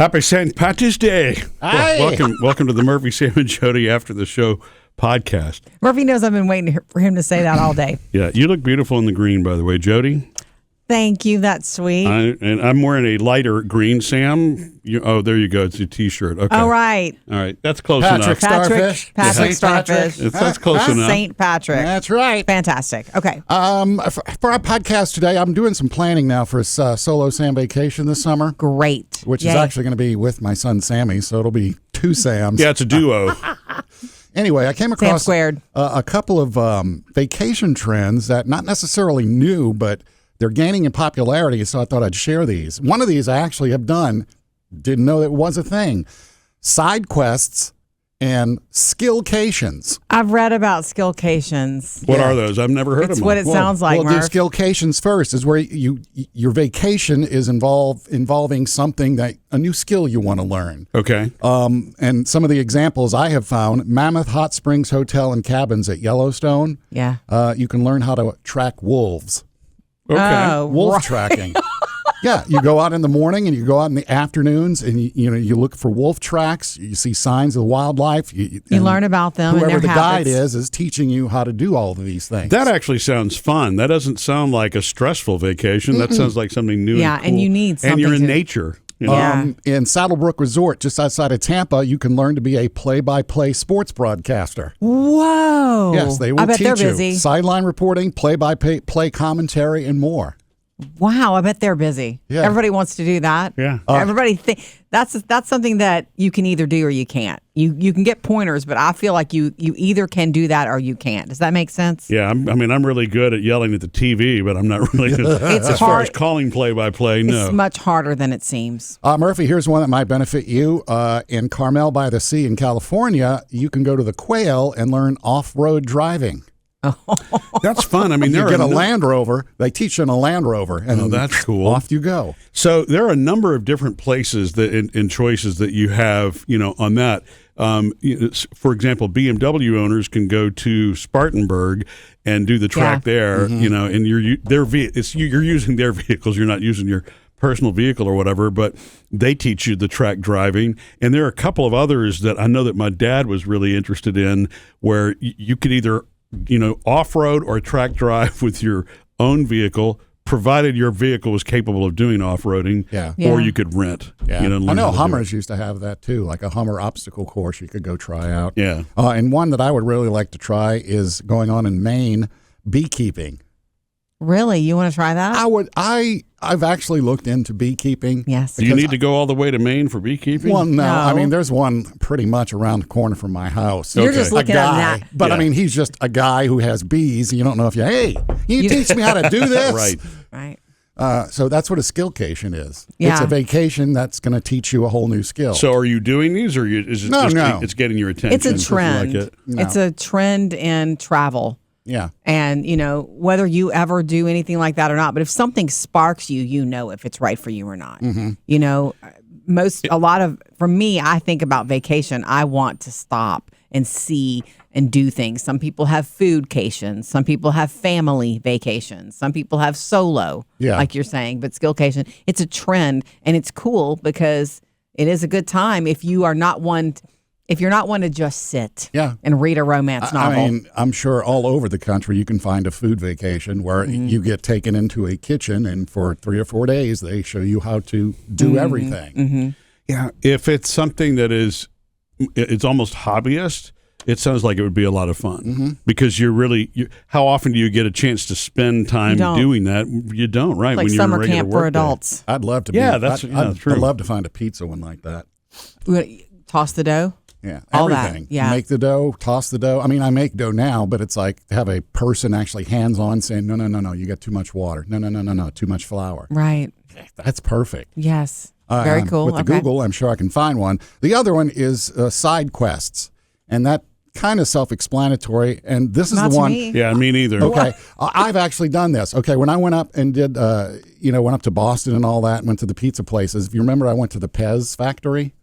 Happy St. Patrick's Day. Hi. Welcome to the Murphy, Sam, and Jodi After the Show podcast. Murphy knows I've been waiting for him to say that all day. Yeah, you look beautiful in the green, by the way, Jodi. Thank you. That's sweet. And I'm wearing a lighter green, Sam. There you go. It's your T-shirt. Okay. All right. All right. That's close Patrick enough. Starfish. Patrick Starfish. That's close enough. St. Patrick. That's right. Fantastic. Okay. For our podcast today, I'm doing some planning now for a solo Sam vacation this summer. Great. Which Yay. is actually going to be with my son Sammy, so it'll be two Sams. Yeah, it's a duo. Anyway, I came Sam across squared. A couple of vacation trends that not necessarily new, but they're gaining in popularity, so I thought I'd share these. One of these I actually have done, didn't know that was a thing. Side quests and skillcations. I've read about skillcations. What are those? I've never heard of It's them. what it sounds like, We'll do Murph. skillcations first, is where your vacation is involving something that a new skill you want to learn. Okay. And some of the examples I have found: Mammoth Hot Springs Hotel and Cabins at Yellowstone. Yeah. You can learn how to track wolves. Okay. Oh, Wolf right. tracking. Yeah, you go out in the morning and you go out in the afternoons and you look for wolf tracks. You see signs of wildlife. You learn about them and Whoever their the guide habits. is teaching you how to do all of these things. That actually sounds fun. That doesn't sound like a stressful vacation. That sounds like something new. Yeah, and cool. and you need And you're something in to- nature. You know? Yeah. In Saddlebrook Resort, just outside of Tampa, you can learn to be a play-by-play sports broadcaster. Whoa. Yes, they will I bet teach they're you busy. sideline reporting, play-by-play commentary, and more. Wow, I bet they're busy. Yeah. Everybody wants to do that. Yeah. Everybody that's something that you can either do or you can't. You can get pointers, but I feel like you either can do that or you can't. Does that make sense? Yeah, I'm really good at yelling at the TV, but I'm not really good It's as far hard. as calling play-by-play. No. It's much harder than it seems. Murphy, here's one that might benefit you. In Carmel by the Sea in California, you can go to the Quail and learn off-road driving. That's fun. I mean, You there get are a Land Rover. They teach you in a Land Rover. And Oh, that's cool. Off you go. So there are a number of different places that in choices that you have, on that. For example, BMW owners can go to Spartanburg and do the track there. Mm-hmm. And you're using their vehicles. You're not using your personal vehicle or whatever, but they teach you the track driving. And there are a couple of others that I know that my dad was really interested in, where you could either off-road or track drive with your own vehicle, provided your vehicle was capable of doing off-roading, Yeah. Yeah. or you could rent. Yeah. Learn I know how to do Hummers used to have that too, like a Hummer obstacle course you could go try out. it. Yeah. And one that I would really like to try is going on in Maine, beekeeping. Really? You want to try that? I've actually looked into beekeeping. Yes. Do you need to go all the way to Maine for beekeeping? Well, no. No. I mean, there's one pretty much around the corner from my house. You're Okay. just A looking at guy, that. but I Yeah. mean, he's just a guy who has bees. You don't know if you teach me how to do this? Right. Right. So that's what a skillcation is. It's Yeah. a vacation that's going to teach you a whole new skill. So are you doing these, or is it No, just no. it's getting your attention? It's a if you trend. Like it? No. It's a trend in travel. yeah. And, whether you ever do anything like that or not, but if something sparks you, if it's right for you or not. For me, I think about vacation. I want to stop and see and do things. Some people have foodcations. Some people have family vacations. Some people have solo, Yeah. like you're saying. But skillcation, it's a trend, and it's cool because it is a good time if you're not one to just sit Yeah. and read a romance novel. I mean, I'm sure all over the country you can find a food vacation where you get taken into a kitchen and for 3 or 4 days they show you how to do everything. Yeah. If it's something that it's almost hobbyist, it sounds like it would be a lot of fun because how often do you get a chance to spend time don't. doing that? You don't, right? like when you're in a summer regular camp for work day. adults. I'd love to. Yeah, I'd true. love to find a pizza one like that. Toss the dough. Yeah, All that, everything. yeah. Make the dough, toss the dough. I mean, I make dough now, but it's like to have a person actually hands-on saying, no, you got too much water. No, too much flour. Right. That's perfect. Yes. Very cool. With the Okay. Google, I'm sure I can find one. The other one is side quests, and that kind of self-explanatory. And this is Not the to one. me. Yeah, me neither. Okay, I've actually done this. Okay, when I went up and did, went up to Boston and all that, went to the pizza places. If you remember, I went to the Pez factory.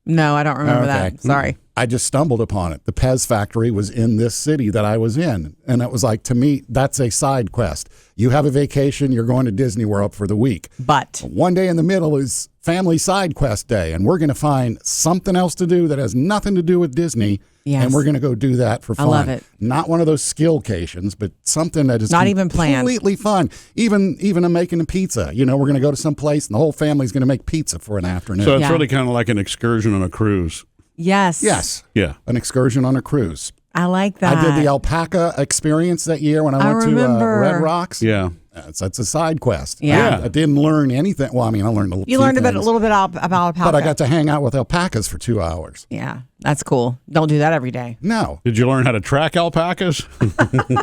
No, I don't remember Okay. that. Sorry. I just stumbled upon it. The Pez factory was in this city that I was in. And it was like, to me, that's a side quest. You have a vacation, you're going to Disney World for the week. But One day in the middle is family side quest day, and we're going to find something else to do that has nothing to do with Disney. Yes. And we're going to go do that for fun. I love it. Not one of those skillcations, but something that is Not even planned. completely fun. Even I'm making a pizza. You know, we're going to go to some place, and the whole family's going to make pizza for an afternoon. So it's Yeah. really kind of like an excursion on a cruise. yes. Yes. Yeah. An excursion on a cruise. I like that. I did the alpaca experience that year when I went to remember. Red Rocks. Yeah. That's a side quest. Yeah. I didn't learn anything. Well, I mean, I learned a You few learned a things, little bit about alpaca. but I got to hang out with alpacas for 2 hours. Yeah, that's cool. Don't do that every day. No, Did you learn how to track alpacas?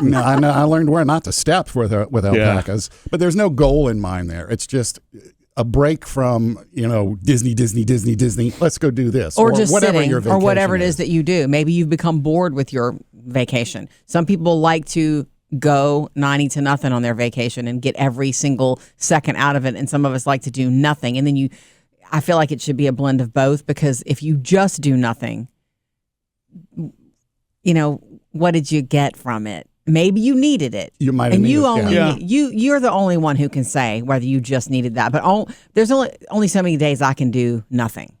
no, I learned where not to step with alpacas, but there's no goal in mind there. It's just a break from, Disney. Let's go do this. Or just whatever sitting, your or vacation whatever it is that you do. Maybe you've become bored with your vacation. Some people like to go 90 to nothing on their vacation and get every single second out of it. And some of us like to do nothing. And then I feel like it should be a blend of both, because if you just do nothing, what did you get from it? Maybe you needed it. You might have and needed you it, only yeah. you're the only one who can say whether you just needed that. But there's only so many days I can do nothing.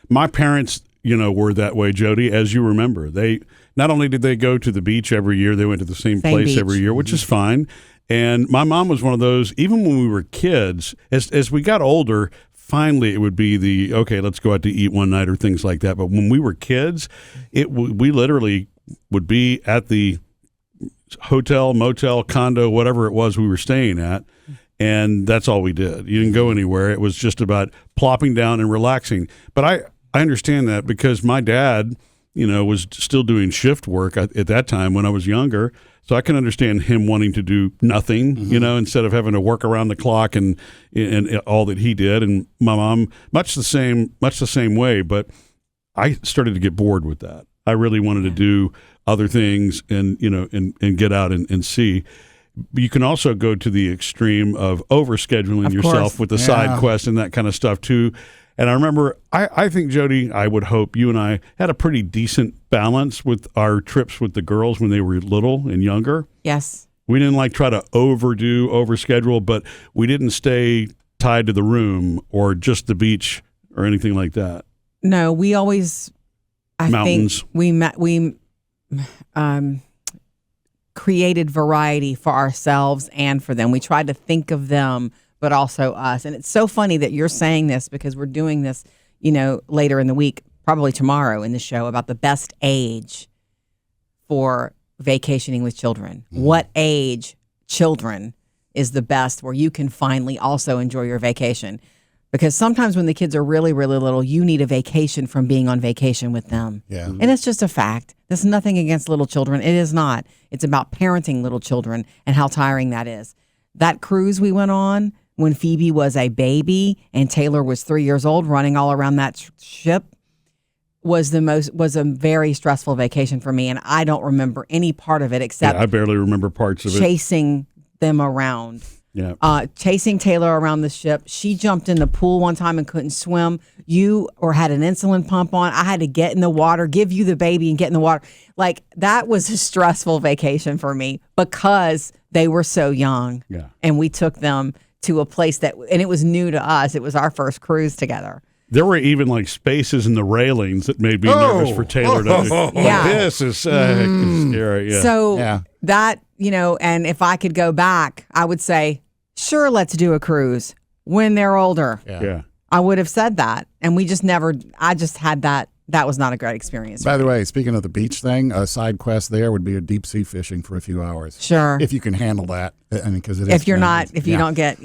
My parents, were that way, Jody, as you remember. They not only did they go to the beach every year, they went to the same place beach. every year, which is fine. And my mom was one of those, even when we were kids, as we got older, finally it would be okay, let's go out to eat one night or things like that. But when we were kids, we literally would be at the hotel, motel, condo, whatever it was we were staying at. And that's all we did. You didn't go anywhere. It was just about plopping down and relaxing. But I understand that because my dad, was still doing shift work at that time when I was younger. So I can understand him wanting to do nothing, instead of having to work around the clock and all that he did. And my mom, much the same way. But I started to get bored with that. I really wanted to do other things and get out and see. You can also go to the extreme of overscheduling yourself with the side quest and that kind of stuff too. And I remember, I think, Jody, I would hope you and I had a pretty decent balance with our trips with the girls when they were little and younger. Yes. We didn't try to overschedule, but we didn't stay tied to the room or just the beach or anything like that. No, we always, Mountains. think we created variety for ourselves and for them. We tried to think of them, but also us. And it's so funny that you're saying this, because we're doing this, later in the week, probably tomorrow in the show, about the best age for vacationing with children. What age children is the best where you can finally also enjoy your vacation? Because sometimes when the kids are really, really little, you need a vacation from being on vacation with them. Yeah. And it's just a fact. There's nothing against little children. It is not. It's about parenting little children and how tiring that is. That cruise we went on when Phoebe was a baby and Taylor was 3 years old, running all around that ship, was a very stressful vacation for me. And I don't remember any part of it except I barely remember parts of it. chasing them around. Yeah. Chasing Taylor around the ship. She jumped in the pool one time and couldn't swim. Had an insulin pump on. I had to get in the water, give you the baby and get in the water. That was a stressful vacation for me because they were so young. Yeah. And we took them to a place and it was new to us. It was our first cruise together. There were even spaces in the railings that made me nervous for Taylor to. Yeah. This is scary. Yeah. So that, and if I could go back, I would say, sure, let's do a cruise when they're older. Yeah. I would have said that. And we just I just had that. That was not a great experience. By the way, speaking of the beach thing, a side quest there would be a deep sea fishing for a few hours. Sure. If you can handle that. Because if you don't get,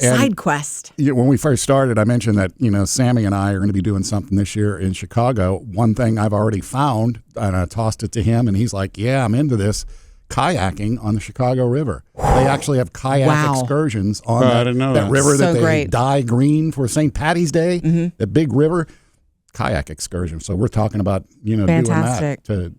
side quest. When we first started, I mentioned that, Sammy and I are going to be doing something this year in Chicago. One thing I've already found, and I tossed it to him, and he's like, yeah, I'm into this. Kayaking on the Chicago River. They actually have kayak excursions on I didn't know that. river that they great. dye green for St. Patty's Day, Mm-hmm. the big river. Kayak excursion. So we're talking about, doing Fantastic. that to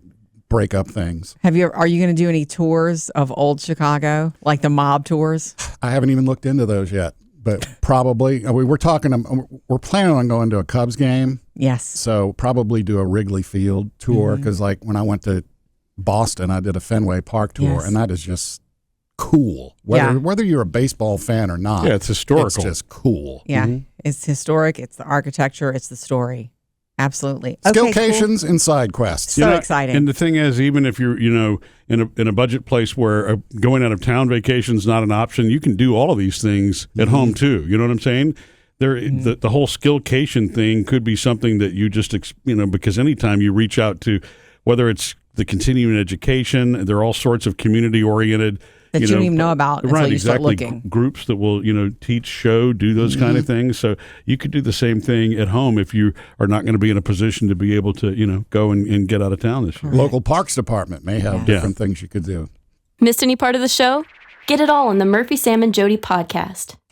break up things. Are you going to do any tours of old Chicago, like the mob tours? I haven't even looked into those yet. but probably we're planning on going to a Cubs game. Yes. So probably do a Wrigley Field tour because like when I went to Boston, I did a Fenway Park tour, Yes. and that is just cool. Whether you're a baseball fan or not. Yeah, it's historical. It's just cool. Yeah. It's historic. It's the architecture. It's the story. Absolutely. Okay, Skillcations and side quests. So exciting. And the thing is, even if you're, in a budget place where going out of town vacation is not an option, you can do all of these things at home too. You know what I'm saying? The whole skillcation thing could be something that you just, because anytime you reach out to, whether it's the continuing education, there are all sorts of community oriented that you don't even know about until you start looking. Groups that will, teach, show, do those kind of things. So you could do the same thing at home if you are not going to be in a position to be able to, go and get out of town this year. Local Parks Department may have different things you could do. Missed any part of the show? Get it all on the Murphy, Sam, and Jodi podcast.